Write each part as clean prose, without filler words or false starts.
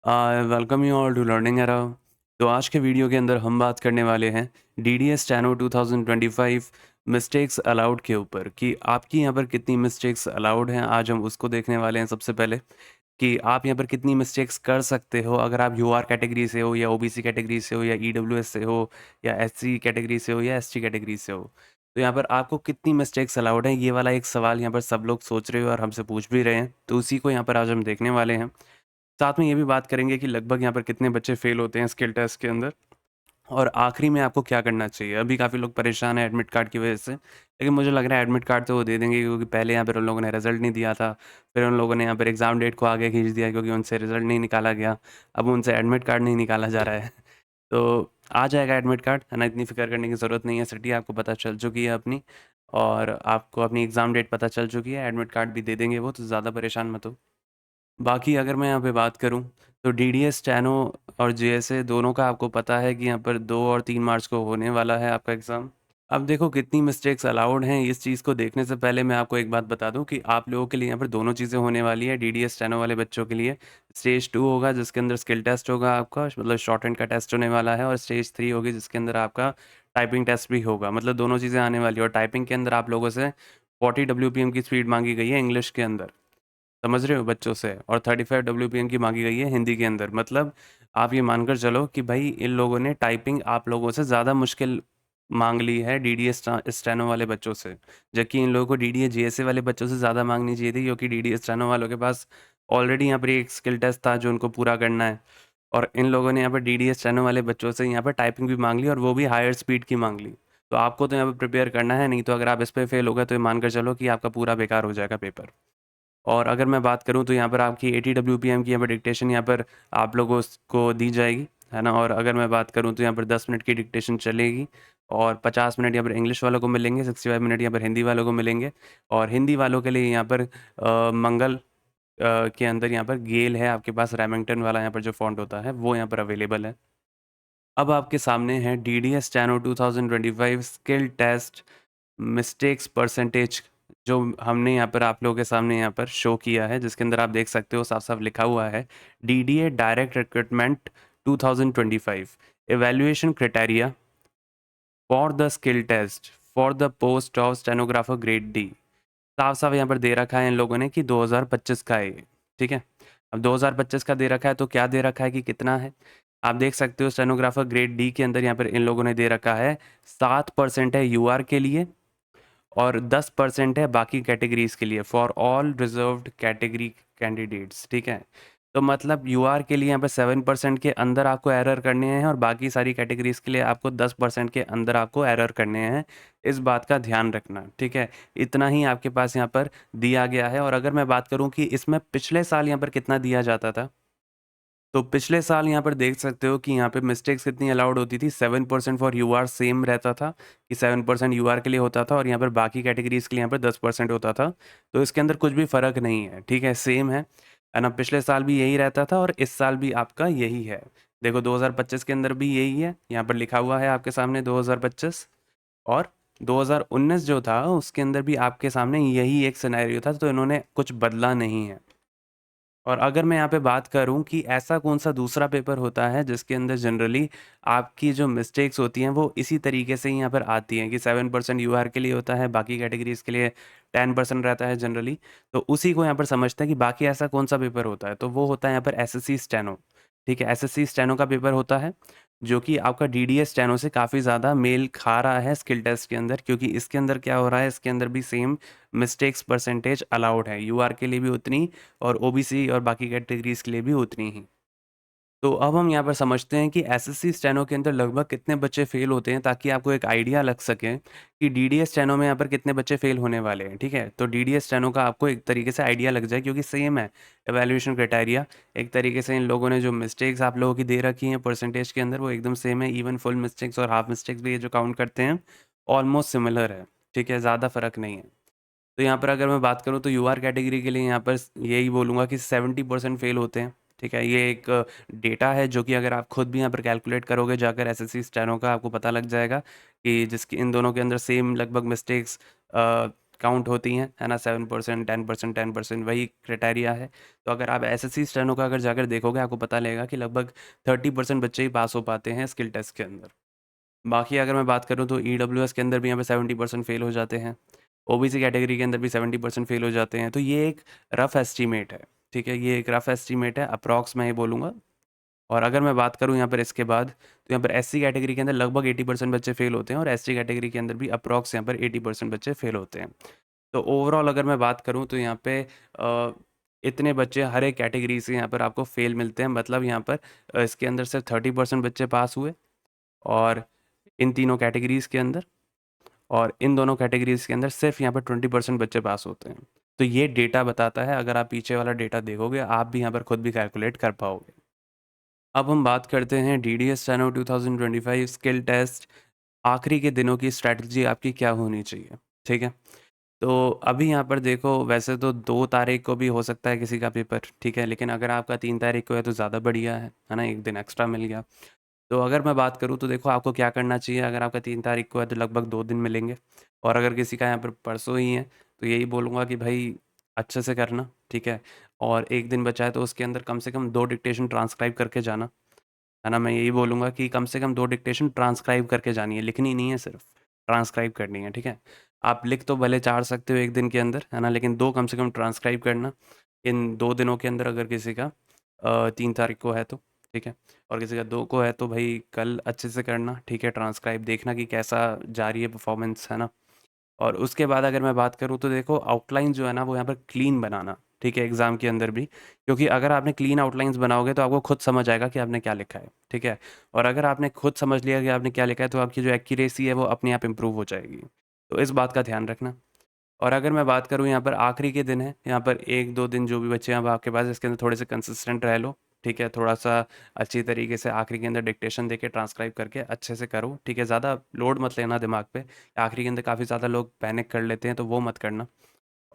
Welcome you all to learning era. तो आज के वीडियो के अंदर हम बात करने वाले हैं DDS स्टैनो 2025 मिस्टेक्स अलाउड के ऊपर कि आपकी यहाँ पर कितनी मिस्टेक्स अलाउड हैं। आज हम उसको देखने वाले हैं सबसे पहले कि आप यहाँ पर कितनी मिस्टेक्स कर सकते हो अगर आप यूआर कैटेगरी से हो या ओबीसी कैटेगरी से हो या ईडब्ल्यूएस से हो या एससी कैटेगरी से हो या एसटी कैटेगरी से हो। तो यहाँ पर आपको कितनी मिस्टेक्स अलाउड हैं, ये वाला एक सवाल यहाँ पर सब लोग सोच रहे हो और हमसे पूछ भी रहे हैं। तो उसी को यहाँ पर आज हम देखने वाले हैं। साथ में ये भी बात करेंगे कि लगभग यहाँ पर कितने बच्चे फेल होते हैं स्किल टेस्ट के अंदर, और आखिरी में आपको क्या करना चाहिए। अभी काफ़ी लोग परेशान हैं एडमिट कार्ड की वजह से, लेकिन मुझे लग रहा है एडमिट कार्ड तो वो दे देंगे, क्योंकि पहले यहाँ पर उन लोगों ने रिजल्ट नहीं दिया था। फिर उन लोगों ने यहाँ पर एग्ज़ाम डेट को आगे खींच दिया क्योंकि उनसे रिजल्ट नहीं निकाला गया। अब उनसे एडमिट कार्ड नहीं निकाला जा रहा है। तो आ जाएगा एडमिट कार्ड, है ना, इतनी फ़िक्र करने की ज़रूरत नहीं है। सिटी आपको पता चल चुकी है अपनी, और आपको अपनी एग्ज़ाम डेट पता चल चुकी है। एडमिट कार्ड भी दे देंगे वो, तो ज़्यादा परेशान मत हो। बाकी अगर मैं यहाँ पे बात करूँ, तो डीडीएस स्टेनो और जेएसए दोनों का आपको पता है कि यहाँ पर 2 और 3 मार्च को होने वाला है आपका एग्ज़ाम। अब देखो कितनी मिस्टेक्स अलाउड हैं, इस चीज़ को देखने से पहले मैं आपको एक बात बता दूँ कि आप लोगों के लिए यहाँ पर दोनों चीज़ें होने वाली है। डीडीएस स्टेनो वाले बच्चों के लिए स्टेज 2 होगा, जिसके अंदर स्किल टेस्ट होगा आपका, मतलब शॉर्ट हैंड का टेस्ट होने वाला है, और स्टेज 3 होगी जिसके अंदर आपका टाइपिंग टेस्ट भी होगा। मतलब दोनों चीज़ें आने वाली है। और टाइपिंग के अंदर आप लोगों से 40 डब्ल्यूपीएम की स्पीड माँगी गई है इंग्लिश के अंदर, समझ रहे हो, बच्चों से, और 35 डब्ल्यूपीएम की माँगी गई है हिंदी के अंदर। मतलब आप ये मानकर चलो कि भाई इन लोगों ने टाइपिंग आप लोगों से ज़्यादा मुश्किल माँग ली है डीडीएस स्टेनो वाले बच्चों से। जबकि इन लोगों को डीडीए जीएसए वाले बच्चों से ज़्यादा माँगनी चाहिए थी, क्योंकि डीडीएस स्टेनो वालों के पास ऑलरेडी यहाँ पर एक स्किल टेस्ट था जो उनको पूरा करना है। और इन लोगों ने यहाँ पर डीडीएस स्टेनो वाले बच्चों से यहाँ पर टाइपिंग भी माँग ली, और वो भी हायर स्पीड की माँग ली। तो आपको तो यहाँ पर प्रिपेयर करना है, नहीं तो अगर आप इस पे फेल हो गए तो ये मानकर चलो कि आपका पूरा बेकार हो जाएगा पेपर। और अगर मैं बात करूँ तो यहाँ पर आपकी 80 डब्ल्यूपीएम की यहाँ पर डिक्टेशन यहाँ पर आप लोगों को दी जाएगी, है ना। और अगर मैं बात करूँ तो यहाँ पर 10 मिनट की डिक्टेशन चलेगी, और 50 मिनट यहाँ पर इंग्लिश वालों को मिलेंगे, 65 मिनट यहाँ पर हिंदी वालों को मिलेंगे। और हिंदी वालों के लिए यहाँ पर मंगल के अंदर यहाँ पर गेल है आपके पास, रेमिंगटन वाला यहाँ पर जो फ़ॉन्ट होता है वो यहाँ पर अवेलेबल है। अब आपके सामने है DDS steno 2025 skill test mistakes percentage, जो हमने यहाँ पर आप लोगों के सामने यहाँ पर शो किया है, जिसके अंदर आप देख सकते हो साफ-साफ लिखा हुआ है DDA direct recruitment 2025 evaluation criteria for the skill test for the post of stenographer grade D. साफ-साफ यहाँ पर दे रखा है इन लोगों ने कि 2025 का है ये, ठीक है। अब 2025 का दे रखा है तो क्या दे रखा है कि कितना है? आप देख सकते हो स्टेनोग्राफर ग्रेड डी के अंदर यहाँ पर इन लोगों ने दे रखा है 7% है यूआर के लिए, और 10% है बाकी कैटेगरीज़ के लिए, for all reserved category candidates, ठीक है। तो मतलब यूआर के लिए यहाँ पे 7% के अंदर आपको एरर करने हैं, और बाकी सारी कैटेगरीज़ के लिए आपको 10% के अंदर आपको एरर करने हैं। इस बात का ध्यान रखना, ठीक है। इतना ही आपके पास यहाँ पर दिया गया है। और अगर मैं बात करूँ कि इसमें पिछले साल यहाँ पर कितना दिया जाता था, तो पिछले साल यहाँ पर देख सकते हो कि यहाँ पे मिस्टेक्स कितनी अलाउड होती थी। 7% फॉर यूआर सेम रहता था, कि 7% यूआर के लिए होता था, और यहाँ पर बाकी कैटेगरीज के लिए यहाँ पर 10% होता था। तो इसके अंदर कुछ भी फ़र्क नहीं है, ठीक है, सेम है ना। पिछले साल भी यही रहता था और इस साल भी आपका यही है। देखो 2025 के अंदर भी यही है, यहाँ पर लिखा हुआ है आपके सामने 2025, और 2019 जो था उसके अंदर भी आपके सामने यही एक सिनेरियो था। तो इन्होंने कुछ बदला नहीं है। और अगर मैं यहाँ पे बात करूँ कि ऐसा कौन-सा दूसरा पेपर होता है जिसके अंदर जनरली आपकी जो मिस्टेक्स होती हैं वो इसी तरीके से ही यहाँ पर आती हैं, कि 7% यूआर के लिए होता है, बाकी कैटेगरीज़ के लिए 10% रहता है जनरली। तो उसी को यहाँ पर समझते हैं कि बाकी ऐसा कौन-सा पेपर होता है, तो वो होता है यहाँ पर एसएससी स्टेनो, ठीक है। एसएससी स्टेनो का पेपर होता है, जो कि आपका डीडीएस स्टेनो से काफ़ी ज़्यादा मेल खा रहा है स्किल टेस्ट के अंदर, क्योंकि इसके अंदर क्या हो रहा है, इसके अंदर भी सेम मिस्टेक्स परसेंटेज अलाउड है, यूआर के लिए भी उतनी, और ओबीसी और बाकी कैटेगरीज़ के लिए भी उतनी ही। तो अब हम यहाँ पर समझते हैं कि एसएससी स्टेनो के अंदर लगभग कितने बच्चे फ़ेल होते हैं, ताकि आपको एक आइडिया लग सके कि डीडीएस स्टेनो में यहाँ पर कितने बच्चे फ़ेल होने वाले हैं, ठीक है? तो डीडीएस स्टेनो का आपको एक तरीके से आइडिया लग जाए, क्योंकि सेम है इवैल्यूएशन क्राइटेरिया। एक तरीके से इन लोगों ने जो मिस्टेक्स आप लोगों की दे रखी हैं परसेंटेज के अंदर, वो एकदम सेम है। इवन फुल मिस्टेक्स और हाफ मिस्टेक्स भी ये जो काउंट करते हैं, ऑलमोस्ट सिमिलर है, ठीक है? ज़्यादा फ़र्क नहीं है। तो यहाँ पर अगर मैं बात करूँ तो यूआर कैटेगरी के लिए यहाँ पर यही बोलूँगा कि 70% फेल होते हैं, ठीक है। ये एक डेटा है जो कि अगर आप खुद भी यहाँ पर कैलकुलेट करोगे जाकर एसएससी स्टेनो का, आपको पता लग जाएगा कि जिसकी इन दोनों के अंदर सेम लगभग मिस्टेक्स काउंट होती हैं, है ना? 7%, 10%, 10% वही क्राइटेरिया है। तो अगर आप एसएससी स्टेनो का अगर जाकर देखोगे, आपको पता लगेगा कि लगभग 30% बच्चे ही पास हो पाते हैं स्किल टेस्ट के अंदर। बाकी अगर मैं बात करूँ तो ईडब्ल्यूएस के अंदर भी यहाँ पे 70% फेल हो जाते हैं। ओबीसी कैटेगरी के अंदर भी 70% फेल हो जाते हैं। तो ये एक रफ़ एस्टीमेट है, ठीक है? ये एक रफ़ एस्टीमेट है, अप्रॉक्स मैं ये बोलूँगा। और अगर मैं बात करूँ यहाँ पर इसके बाद, तो यहाँ पर एससी कैटेगरी के अंदर लगभग 80% बच्चे फेल होते हैं और एसटी कैटेगरी के अंदर भी अप्रॉक्स यहाँ पर 80% बच्चे फेल होते हैं। तो ओवरऑल अगर मैं बात करूँ तो यहाँ पे इतने बच्चे हर एक कैटेगरी से यहाँ पर आपको फेल मिलते हैं। मतलब यहाँ पर इसके अंदर सिर्फ 30% बच्चे पास हुए और इन तीनों कैटेगरीज़ के अंदर, और इन दोनों कैटेगरीज़ के अंदर सिर्फ यहाँ पर 20% बच्चे पास होते हैं। तो ये डेटा बताता है, अगर आप पीछे वाला डेटा देखोगे, आप भी यहाँ पर खुद भी कैलकुलेट कर पाओगे। अब हम बात करते हैं डीडीएस स्टेनो 2025 स्किल टेस्ट आखिरी के दिनों की स्ट्रैटेजी आपकी क्या होनी चाहिए, ठीक है? तो अभी यहाँ पर देखो, वैसे तो 2 तारीख को भी हो सकता है किसी का पेपर, ठीक है? लेकिन अगर आपका 3 तारीख को है तो ज़्यादा बढ़िया है ना? 1 दिन एक्स्ट्रा मिल गया। तो अगर मैं बात करूँ तो देखो, आपको क्या करना चाहिए। अगर आपका 3 तारीख को है तो लगभग 2 दिन मिलेंगे, और अगर किसी का यहाँ पर परसों ही है तो यही बोलूँगा कि भाई अच्छे से करना, ठीक है? और 1 दिन बचा है तो उसके अंदर कम से कम 2 डिक्टेशन ट्रांसक्राइब करके जाना, है ना? मैं यही बोलूँगा कि कम से कम 2 डिक्टेशन ट्रांसक्राइब करके जानी है, लिखनी नहीं है सिर्फ, ट्रांसक्राइब करनी है, ठीक है? आप लिख तो भले 4 सकते हो 1 दिन के अंदर, है ना? लेकिन 2 कम से कम ट्रांसक्राइब करना इन 2 दिनों के अंदर, अगर किसी का 3 तारीख को है तो, ठीक है? और किसी का 2 को है तो भाई कल अच्छे से करना, ठीक है? ट्रांसक्राइब देखना कि कैसा जा रही है परफॉर्मेंस, है ना? और उसके बाद अगर मैं बात करूँ तो देखो, आउटलाइन जो है ना वो यहाँ पर क्लीन बनाना, ठीक है? एग्ज़ाम के अंदर भी, क्योंकि अगर आपने क्लीन आउटलाइन्स बनाओगे तो आपको खुद समझ आएगा कि आपने क्या लिखा है, ठीक है? और अगर आपने खुद समझ लिया कि आपने क्या लिखा है तो आपकी जो एक्यूरेसी है वो अपने आप इम्प्रूव हो जाएगी। तो इस बात का ध्यान रखना। और अगर मैं बात करूँ, यहाँ पर आखिरी के दिन है, यहाँ पर 1-2 दिन जो भी बचे हैं अब आपके पास, इसके अंदर थोड़े से कंसिस्टेंट रह लो, ठीक है? थोड़ा-सा अच्छी तरीके से आखिरी के अंदर डिक्टेशन देके ट्रांसक्राइब करके अच्छे से करो, ठीक है? ज़्यादा लोड मत लेना दिमाग पे। आखिरी के अंदर काफ़ी ज़्यादा लोग पैनिक कर लेते हैं, तो वो मत करना।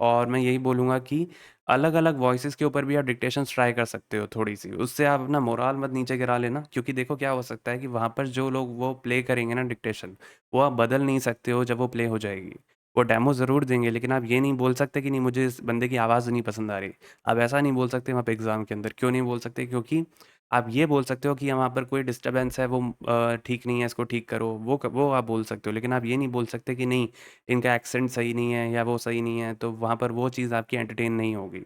और मैं यही बोलूँगा कि अलग-अलग वॉइसेस के ऊपर भी आप डिक्टेशंस ट्राई कर सकते हो थोड़ी-सी। उससे आप अपना मोराल मत नीचे गिरा लेना, क्योंकि देखो क्या हो सकता है कि वहाँ पर जो लोग वो प्ले करेंगे ना डिक्टेशन, वो आप बदल नहीं सकते हो जब वो प्ले हो जाएगी। वो डेमो ज़रूर देंगे, लेकिन आप ये नहीं बोल सकते कि नहीं, मुझे इस बंदे की आवाज़ नहीं पसंद आ रही। आप ऐसा नहीं बोल सकते वहाँ पे एग्ज़ाम के अंदर। क्यों नहीं बोल सकते? क्योंकि आप ये बोल सकते हो कि वहाँ पर कोई डिस्टर्बेंस है, वो ठीक नहीं है, इसको ठीक करो। वो आप बोल सकते हो, लेकिन आप ये नहीं बोल सकते कि नहीं, इनका एक्सेंट सही नहीं है या वो सही नहीं है, तो वहाँ पर वो चीज़ आपकी एंटरटेन नहीं होगी।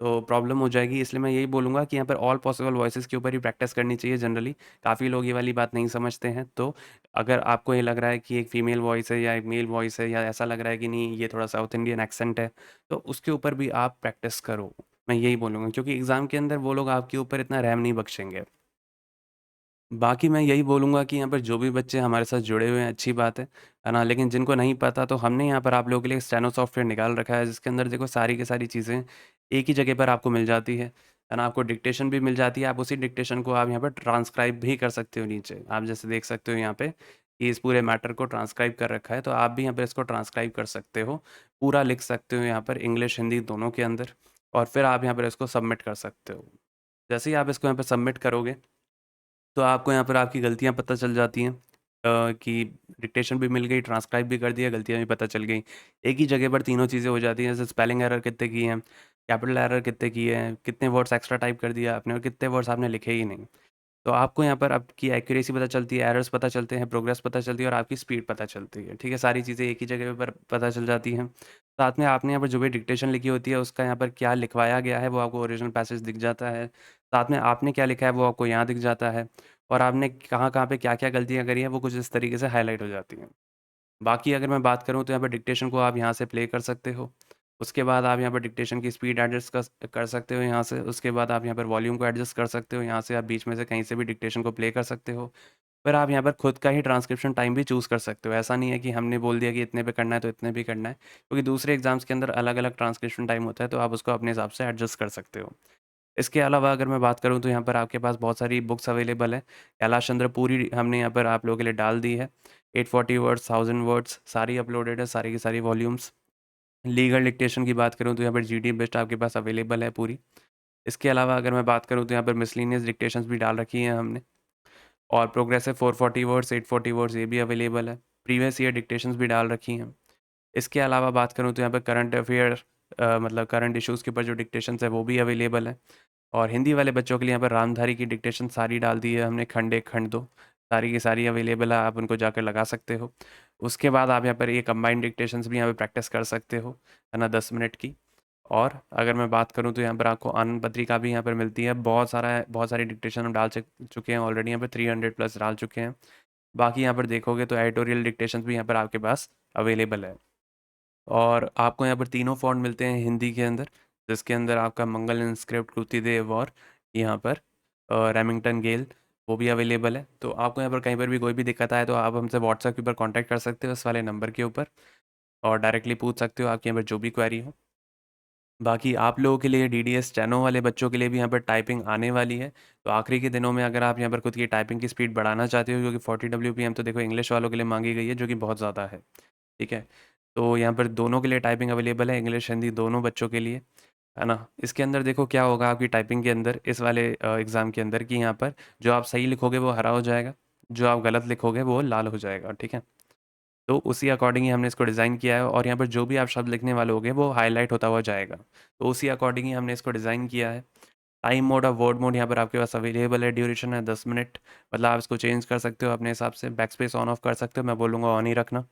तो प्रॉब्लम हो जाएगी, इसलिए मैं यही बोलूँगा कि यहाँ पर ऑल पॉसिबल वॉइसेस के ऊपर ही प्रैक्टिस करनी चाहिए जनरली। काफ़ी लोग ये वाली बात नहीं समझते हैं, तो अगर आपको ये लग रहा है कि एक फीमेल वॉइस है या एक मेल वॉइस है, या ऐसा लग रहा है कि नहीं ये थोड़ा साउथ इंडियन एक्सेंट है, तो उसके ऊपर भी आप प्रैक्टिस करो। मैं यही बोलूँगा, क्योंकि एग्ज़ाम के अंदर वो लोग आपके ऊपर इतना रहम नहीं बख्शेंगे। बाकी मैं यही बोलूँगा कि यहाँ पर जो भी बच्चे हमारे साथ जुड़े हुए हैं, अच्छी बात है ना? लेकिन जिनको नहीं पता, तो हमने यहाँ पर आप लोगों के लिए स्टेनो सॉफ्टवेयर निकाल रखा है, जिसके अंदर देखो सारी की सारी चीज़ें एक ही जगह पर आपको मिल जाती है ना? आपको डिक्टेशन भी मिल जाती है, आप उसी डिक्टेशन को आप यहाँ पर ट्रांसक्राइब भी कर सकते हो नीचे। आप जैसे देख सकते हो यहाँ पे कि इस पूरे मैटर को ट्रांसक्राइब कर रखा है, तो आप भी यहाँ पे इसको ट्रांसक्राइब कर सकते हो। पूरा लिख सकते हो यहाँ पर, इंग्लिश, हिंदी दोनों के अंदर, और फिर आप यहाँ पर इसको सबमिट कर सकते हो। जैसे ही आप इसको यहाँ पे सबमिट करोगे, तो आपको यहाँ पर आपकी गलतियाँ पता चल जाती हैं, कि डिक्टेशन भी मिल गई, ट्रांसक्राइब भी कर दिया, गलतियाँ भी पता चल गई। एक ही जगह पर तीनों चीज़ें हो जाती हैं, जैसे स्पेलिंग एरर कितने की हैं, कैपिटल एरर कितने की है, कितने वर्ड्स एक्स्ट्रा टाइप कर दिया आपने और कितने वर्ड्स आपने लिखे ही नहीं। तो आपको यहाँ पर आपकी एक्यूरेसी पता चलती है, एरर्स पता चलते हैं, प्रोग्रेस पता चलती है और आपकी स्पीड पता चलती है, ठीक है? सारी चीज़ें एक ही जगह पर पता चल जाती हैं। साथ में आपने यहाँ पर जो भी डिक्टेशन लिखी होती है, उसका यहाँ पर क्या लिखवाया गया है, वो आपको ओरिजिनल पैसेज दिख जाता है। साथ में आपने क्या लिखा है, वो आपको यहाँ दिख जाता है, और आपने कहाँ-कहाँ पे क्या-क्या गलतियाँ करी हैं, वो कुछ इस तरीके से हाइलाइट हो जाती हैं। बाकी अगर मैं बात करूँ तो यहाँ पे डिक्टेशन को आप यहाँ से प्ले कर सकते हो। उसके बाद आप यहाँ पर डिक्टेशन की स्पीड एडजस्ट कर सकते हो यहाँ से। उसके बाद आप यहाँ पर वॉल्यूम को एडजस्ट कर सकते हो। यहाँ से आप बीच में से कहीं से भी डिक्टेशन को प्ले कर सकते हो। फिर आप यहाँ पर खुद का ही ट्रांसक्रिप्शन टाइम भी चूज़ कर सकते हो। ऐसा नहीं है कि हमने बोल दिया कि इतने पे करना है तो इतने पे करना है। क्योंकि दूसरे एग्ज़ाम्स के अंदर अलग-अलग ट्रांसक्रिप्शन टाइम होता है, तो आप उसको अपने हिसाब से एडजस्ट कर सकते हो। इसके अलावा अगर मैं बात करूँ तो यहाँ पर आपके पास बहुत सारी बुक्स अवेलेबल हैं। कैलाश चंद्र पूरी हमने यहाँ पर आप लोगों के लिए डाल दी है। 840 वर्ड्स, 1000 वर्ड्स सारी अपलोडेड है, सारी की सारी वॉल्यूम्स। लीगल डिक्टेशन की बात करूँ तो यहाँ पर जीडी बेस्ट आपके पास अवेलेबल है पूरी। इसके अलावा अगर मैं बात करूँ तो यहाँ पर मिसलेनियस डिक्टेशंस भी डाल रखी हैं हमने, और प्रोग्रेसिव 440 वर्ड्स, 840 वर्ड्स ये भी अवेलेबल है। प्रीवियस ईयर डिक्टेशंस भी डाल रखी हैं। इसके अलावा बात करूँ तो यहाँ पर करंट अफेयर मतलब करंट इश्यूज़ के ऊपर जो डिक्टेशंस है वो भी अवेलेबल है। और हिंदी वाले बच्चों के लिए यहाँ पर रामधारी की डिक्टेशन सारी डाल दी है हमने, खंड 1 खंड 2 सारी की सारी अवेलेबल है, आप उनको जाकर लगा सकते हो। उसके बाद आप यहाँ पर ये कंबाइंड डिक्टेशंस भी यहाँ पे प्रैक्टिस कर सकते हो, है ना, 10 मिनट की। और अगर मैं बात करूँ तो यहाँ पर आपको आनंद पत्रिका भी यहाँ पर मिलती है, बहुत सारी डिक्टेशन हम डाल चुके हैं ऑलरेडी, यहाँ पर 300 प्लस डाल चुके हैं। बाकी यहाँ पर देखोगे तो एडिटोरियल डिक्टेशन भी यहाँ पर आपके पास अवेलेबल है। और आपको यहाँ पर तीनों फ़ॉन्ट मिलते हैं हिंदी के अंदर, जिसके अंदर आपका मंगल इंस्क्रिप्ट, कृतिदेव और यहाँ पर रेमिंगटन गेल वो भी अवेलेबल है। तो आपको यहाँ पर कहीं पर भी कोई भी दिक्कत आए तो आप हमसे व्हाट्सएप के ऊपर कॉन्टैक्ट कर सकते हो इस वाले नंबर के ऊपर, और डायरेक्टली पूछ सकते हो आपके यहाँ पर जो भी क्वेरी हो। बाकी आप लोगों के लिए डीडीएस स्टेनो वाले बच्चों के लिए भी यहाँ पर टाइपिंग आने वाली है। तो आखिरी के दिनों में अगर आप यहाँ पर खुद की टाइपिंग की स्पीड बढ़ाना चाहते हो, क्योंकि 40 डब्ल्यूपीएम तो देखो इंग्लिश वालों के लिए मांगी गई है, जो कि बहुत ज़्यादा है, ठीक है। तो यहाँ पर दोनों के लिए टाइपिंग अवेलेबल है, इंग्लिश हिंदी दोनों बच्चों के लिए, है ना। इसके अंदर देखो क्या होगा आपकी टाइपिंग के अंदर, इस वाले एग्ज़ाम के अंदर, कि यहाँ पर जो आप सही लिखोगे वो हरा हो जाएगा, जो आप गलत लिखोगे वो लाल हो जाएगा, ठीक है। तो उसी अकॉर्डिंग ही हमने इसको डिज़ाइन किया है, और यहाँ पर जो भी आप शब्द लिखने वाले होगे वो हाईलाइट होता हुआ जाएगा। तो उसी अकॉर्डिंग ही हमने इसको डिज़ाइन किया है। टाइम मोड और वर्ड मोड यहाँ पर आपके पास अवेलेबल है, ड्यूरेशन है 10 मिनट, मतलब आप इसको चेंज कर सकते हो अपने हिसाब से, बैक स्पेस ऑन ऑफ कर सकते हो, मैं बोलूँगा ऑन ही रखना।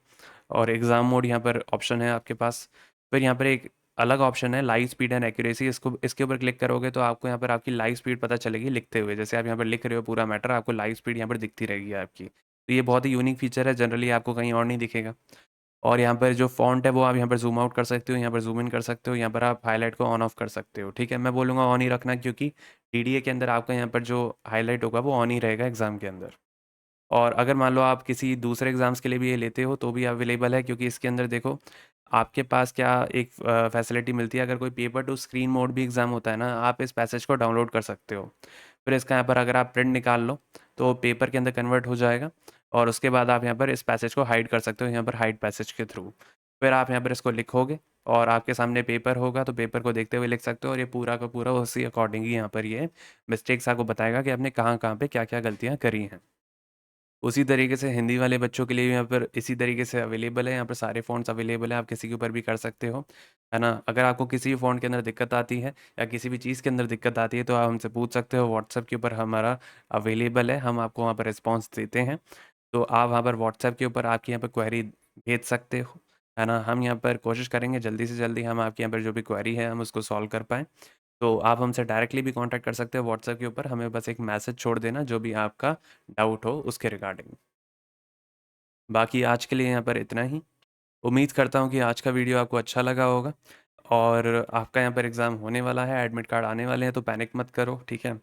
और एग्ज़ाम मोड यहाँ पर ऑप्शन है आपके पास। फिर यहाँ पर एक अलग ऑप्शन है लाइव स्पीड एंड एक्यूरेसी, इसको इसके ऊपर क्लिक करोगे तो आपको यहाँ पर आपकी लाइव स्पीड पता चलेगी लिखते हुए, जैसे आप यहाँ पर लिख रहे हो पूरा मैटर, आपको लाइव स्पीड यहाँ पर दिखती रहेगी आपकी। तो ये बहुत ही यूनिक फीचर है, जनरली आपको कहीं और नहीं दिखेगा। और यहाँ पर जो फ़ॉन्ट है वो आप यहाँ पर ज़ूम आउट कर सकते हो, यहाँ पर ज़ूम इन कर सकते हो, यहाँ पर आप हाईलाइट को ऑन ऑफ कर सकते हो, ठीक है। मैं बोलूँगा ऑन ही रखना, क्योंकि डीडीए के अंदर आपका यहाँ पर जो हाईलाइट होगा वो ऑन ही रहेगा एग्ज़ाम के अंदर। और अगर मान लो आप किसी दूसरे एग्ज़ाम्स के लिए भी ये लेते हो तो भी अवेलेबल है, क्योंकि इसके अंदर देखो आपके पास क्या एक फैसिलिटी मिलती है, अगर कोई पेपर टू स्क्रीन मोड भी एग्ज़ाम होता है ना, आप इस पैसेज को डाउनलोड कर सकते हो। फिर इसका यहाँ पर अगर आप प्रिंट निकाल लो तो पेपर के अंदर कन्वर्ट हो जाएगा, और उसके बाद आप यहाँ पर इस पैसेज को हाइड कर सकते हो, यहाँ पर हाइड पैसेज के थ्रू। फिर आप यहाँ पर इसको लिखोगे और आपके सामने पेपर होगा, तो पेपर को देखते हुए लिख सकते हो, और ये पूरा का पूरा उसी अकॉर्डिंग ही यहाँ पर ये मिस्टेक्स आपको बताएगा कि आपने कहाँ-कहाँ पे क्या-क्या गलतियाँ करी हैं। उसी तरीके से हिंदी वाले बच्चों के लिए भी यहाँ पर इसी तरीके से अवेलेबल है, यहाँ पर सारे फ़ॉन्ट्स अवेलेबल हैं, आप किसी के ऊपर भी कर सकते हो, है ना। अगर आपको किसी भी फ़ॉन्ट के अंदर दिक्कत आती है या किसी भी चीज़ के अंदर दिक्कत आती है तो आप हमसे पूछ सकते हो, व्हाट्सएप के ऊपर हमारा अवेलेबल है, हम आपको वहाँ पर रिस्पॉन्स देते हैं। तो आप वहाँ पर व्हाट्सएप के ऊपर आपकी यहाँ पर क्वेरी भेज सकते हो, है ना। हम यहाँ पर कोशिश करेंगे जल्दी से जल्दी हम आपके यहाँ पर जो भी क्वेरी है हम उसको सॉल्व कर पाएँ। तो आप हमसे डायरेक्टली भी कॉन्टैक्ट कर सकते हो व्हाट्सएप के ऊपर, हमें बस एक मैसेज छोड़ देना जो भी आपका डाउट हो उसके रिगार्डिंग। बाकी आज के लिए यहाँ पर इतना ही। उम्मीद करता हूँ कि आज का वीडियो आपको अच्छा लगा होगा, और आपका यहाँ पर एग्ज़ाम होने वाला है, एडमिट कार्ड आने वाले हैं, तो पैनिक मत करो, ठीक है।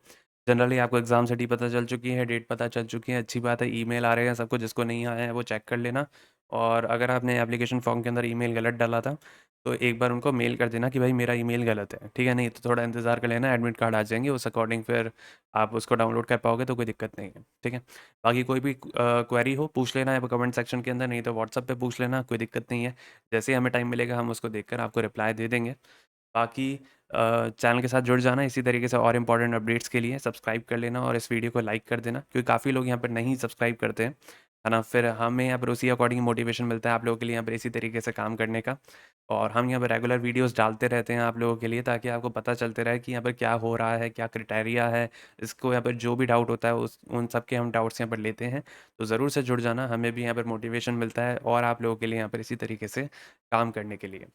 जनरली आपको एग्ज़ाम सिटी पता चल चुकी है, डेट पता चल चुकी है, अच्छी बात है, ईमेल आ रहे हैं सबको, जिसको नहीं आया है वो चेक कर लेना। और अगर आपने एप्लीकेशन फॉर्म के अंदर ईमेल गलत डाला था तो एक बार उनको मेल कर देना कि भाई मेरा ईमेल गलत है, ठीक है। नहीं तो थोड़ा इंतज़ार कर लेना, एडमिट कार्ड आ जाएंगे, उस अकॉर्डिंग फिर आप उसको डाउनलोड कर पाओगे तो कोई दिक्कत नहीं है, ठीक है। बाकी कोई भी क्वेरी हो पूछ लेना है कमेंट सेक्शन के अंदर, नहीं तो व्हाट्सएप पे पूछ लेना, कोई दिक्कत नहीं है। जैसे ही हमें टाइम मिलेगा हम उसको देखकर आपको रिप्लाई दे देंगे। बाकी चैनल के साथ जुड़ जाना, इसी तरीके से और इम्पोर्टेंट अपडेट्स के लिए सब्सक्राइब कर लेना, और इस वीडियो को लाइक कर देना, क्योंकि काफ़ी लोग यहाँ पर नहीं सब्सक्राइब करते हैं, है ना। फिर हमें यहाँ पर उसी अकॉर्डिंग मोटिवेशन मिलता है आप लोगों के लिए यहाँ पर इसी तरीके से काम करने का। और हम यहाँ पर रेगुलर वीडियोस डालते रहते हैं आप लोगों के लिए, ताकि आपको पता चलते रहे कि यहाँ पर क्या हो रहा है, क्या क्राइटेरिया है। इसको यहाँ पर जो भी डाउट होता है उस उन सब के हम डाउट्स यहाँ पर लेते हैं। तो ज़रूर से जुड़ जाना, हमें भी यहाँ पर मोटिवेशन मिलता है और आप लोगों के लिए यहाँ पर इसी तरीके से काम करने के लिए।